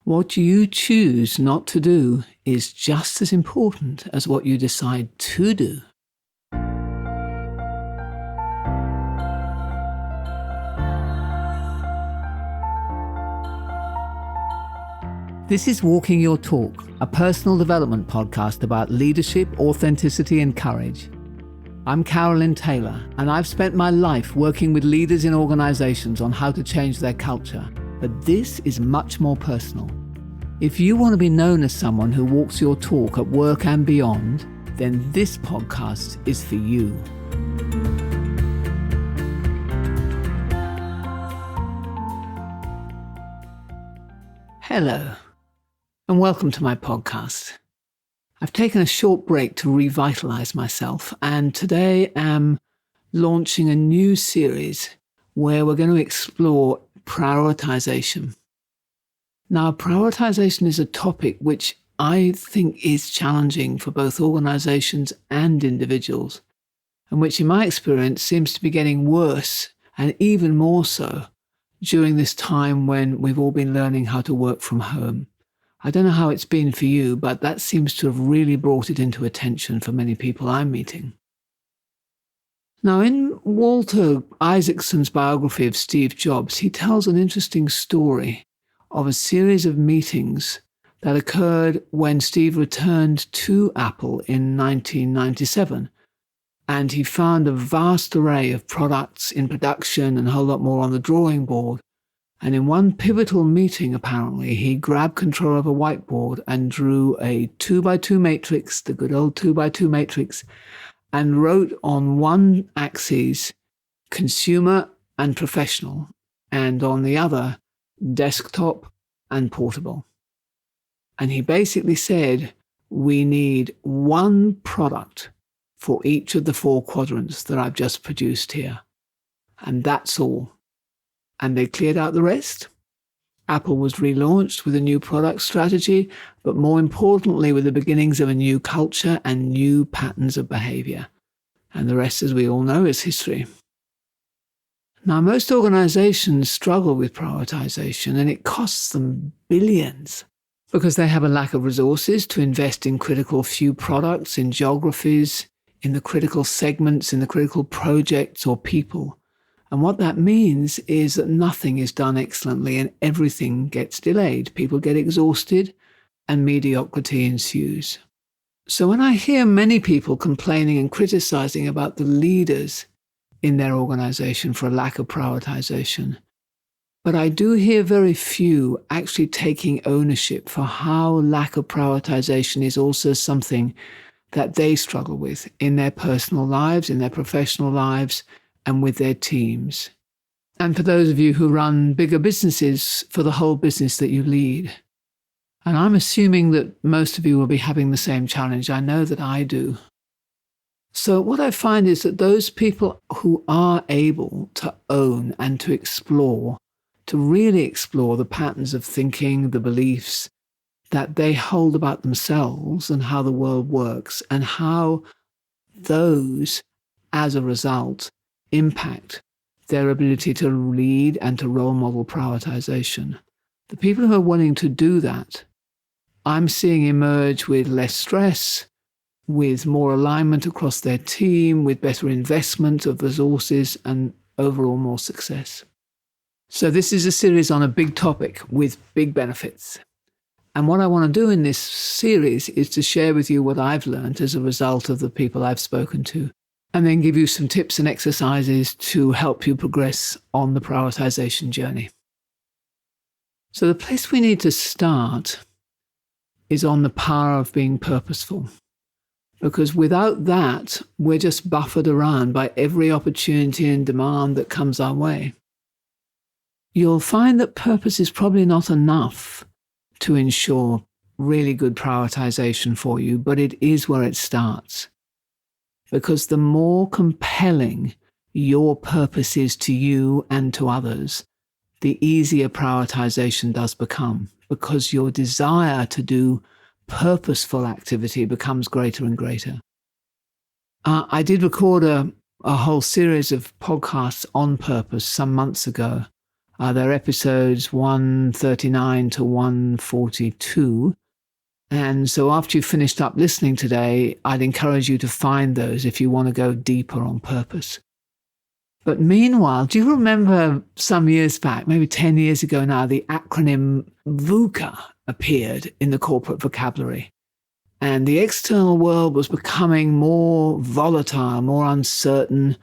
What you choose not to do is just as important as what you decide to do. This is Walking Your Talk, a personal development podcast about leadership, authenticity, and courage. I'm Carolyn Taylor, and I've spent my life working with leaders in organizations on how to change their culture. But this is much more personal. If you want to be known as someone who walks your talk at work and beyond, then this podcast is for you. Hello, and welcome to my podcast. I've taken a short break to revitalize myself, and today am launching a new series where we're going to explore prioritization. Now, prioritization is a topic which I think is challenging for both organizations and individuals, and which in my experience seems to be getting worse, and even more so during this time when we've all been learning how to work from home. I don't know how it's been for you, but that seems to have really brought it into attention for many people I'm meeting. Now, in Walter Isaacson's biography of Steve Jobs, he tells an interesting story of a series of meetings that occurred when Steve returned to Apple in 1997. And he found a vast array of products in production and a whole lot more on the drawing board. And in one pivotal meeting, apparently, he grabbed control of a whiteboard and drew a 2x2 matrix, the good old 2x2 matrix, and wrote on one axis consumer and professional, and on the other desktop and portable. And he basically said, we need one product for each of the four quadrants that I've just produced here. And that's all. And they cleared out the rest. Apple was relaunched with a new product strategy, but more importantly, with the beginnings of a new culture and new patterns of behavior. And the rest, as we all know, is history. Now, most organizations struggle with prioritization, and it costs them billions because they have a lack of resources to invest in critical few products, in geographies, in the critical segments, in the critical projects or people. And what that means is that nothing is done excellently and everything gets delayed. People get exhausted and mediocrity ensues. So when I hear many people complaining and criticizing about the leaders in their organization for a lack of prioritization, but I do hear very few actually taking ownership for how lack of prioritization is also something that they struggle with in their personal lives, in their professional lives, and with their teams. And for those of you who run bigger businesses, for the whole business that you lead. And I'm assuming that most of you will be having the same challenge. I know that I do. So what I find is that those people who are able to own and to explore, to really explore the patterns of thinking, the beliefs that they hold about themselves and how the world works, and how those, as a result, impact their ability to lead and to role model prioritization. The people who are willing to do that, I'm seeing emerge with less stress, with more alignment across their team, with better investment of resources, and overall more success. So this is a series on a big topic with big benefits. And what I want to do in this series is to share with you what I've learned as a result of the people I've spoken to, and then give you some tips and exercises to help you progress on the prioritization journey. So the place we need to start is on the power of being purposeful. Because without that, we're just buffered around by every opportunity and demand that comes our way. You'll find that purpose is probably not enough to ensure really good prioritization for you, but it is where it starts. Because the more compelling your purpose is to you and to others, the easier prioritization does become, because your desire to do purposeful activity becomes greater and greater. I did record a whole series of podcasts on purpose some months ago, They're episodes 139 to 142. And so after you've finished up listening today, I'd encourage you to find those if you want to go deeper on purpose. But meanwhile, do you remember some years back, maybe 10 years ago now, the acronym VUCA appeared in the corporate vocabulary? And the external world was becoming more volatile, more uncertain,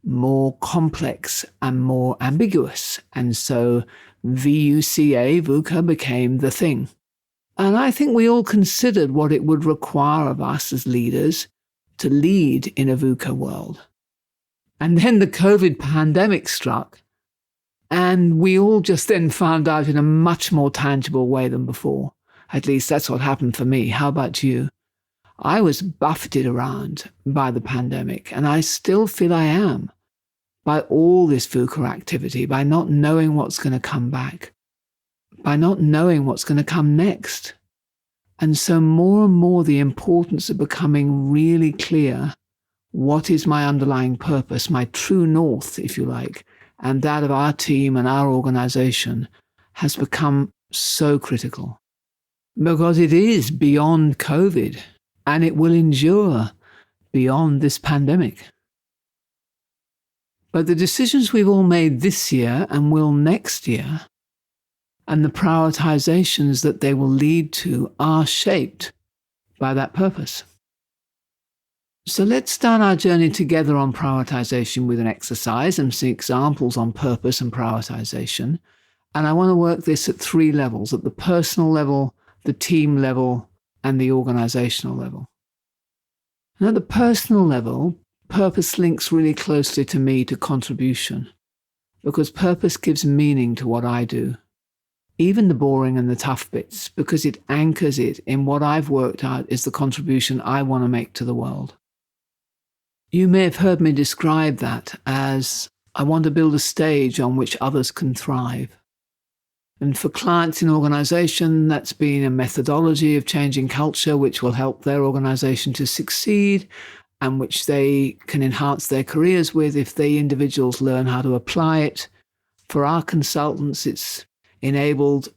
more complex, and more ambiguous. And so VUCA became the thing. And I think we all considered what it would require of us as leaders to lead in a VUCA world. And then the COVID pandemic struck, and we all just then found out in a much more tangible way than before. At least that's what happened for me. How about you? I was buffeted around by the pandemic, and I still feel I am, by all this VUCA activity, by not knowing what's going to come back, by not knowing what's going to come next. And so more and more the importance of becoming really clear what is my underlying purpose, my true north, if you like, and that of our team and our organization has become so critical. Because it is beyond COVID, and it will endure beyond this pandemic. But the decisions we've all made this year and will next year, and the prioritizations that they will lead to, are shaped by that purpose. So let's start our journey together on prioritization with an exercise and some examples on purpose and prioritization. And I want to work this at 3 levels: at the personal level, the team level, and the organizational level. And at the personal level, purpose links really closely to me, to contribution, because purpose gives meaning to what I do, even the boring and the tough bits, because it anchors it in what I've worked out is the contribution I want to make to the world. You may have heard me describe that as I want to build a stage on which others can thrive. And for clients in organization, that's been a methodology of changing culture which will help their organization to succeed and which they can enhance their careers with if they individuals learn how to apply it. For our consultants, it's enabled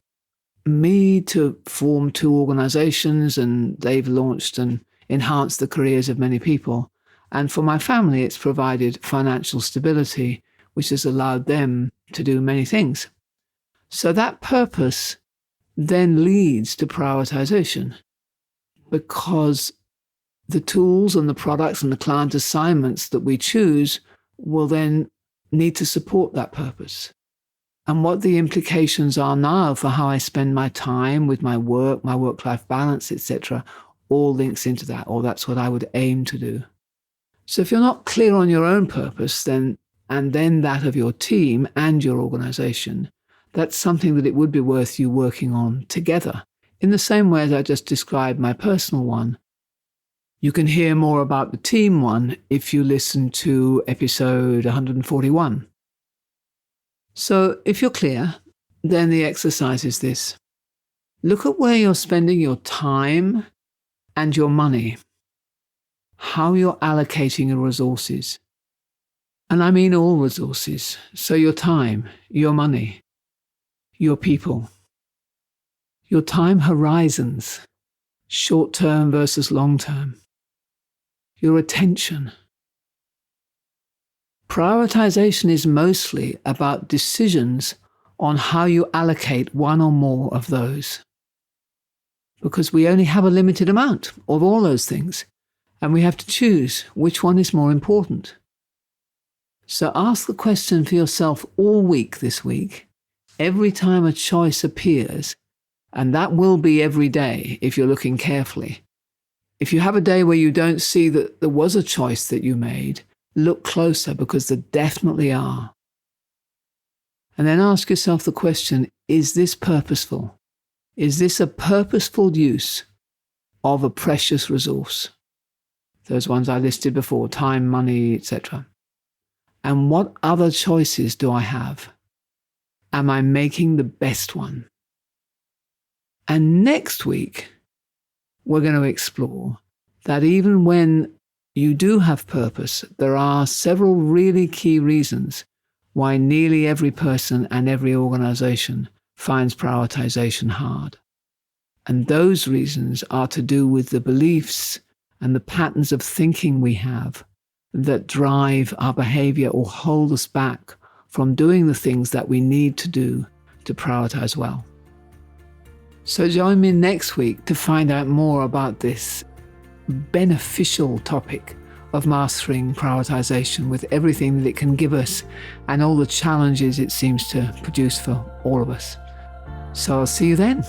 me to form 2 organizations, and they've launched and enhanced the careers of many people. And for my family, it's provided financial stability, which has allowed them to do many things. So that purpose then leads to prioritization, because the tools and the products and the client assignments that we choose will then need to support that purpose. And what the implications are now for how I spend my time with my work-life balance, etc., all links into that, or that's what I would aim to do. So if you're not clear on your own purpose, and then that of your team and your organization, that's something that it would be worth you working on together, in the same way as I just described my personal one. You can hear more about the team one if you listen to episode 141. So if you're clear, then the exercise is this. Look at where you're spending your time and your money, how you're allocating your resources. And I mean all resources. So your time, your money, your people, your time horizons, short-term versus long-term, your attention. Prioritization is mostly about decisions on how you allocate one or more of those, because we only have a limited amount of all those things, and we have to choose which one is more important. So ask the question for yourself all week this week, every time a choice appears, and that will be every day if you're looking carefully. If you have a day where you don't see that there was a choice that you made, look closer, because there definitely are. And then ask yourself the question, is this purposeful? Is this a purposeful use of a precious resource? Those ones I listed before, time, money, etc. And what other choices do I have? Am I making the best one? And next week, we're going to explore that even when you do have purpose, there are several really key reasons why nearly every person and every organization finds prioritization hard. And those reasons are to do with the beliefs and the patterns of thinking we have that drive our behavior or hold us back from doing the things that we need to do to prioritize well. So join me next week to find out more about this beneficial topic of mastering prioritization, with everything that it can give us and all the challenges it seems to produce for all of us. So I'll see you then.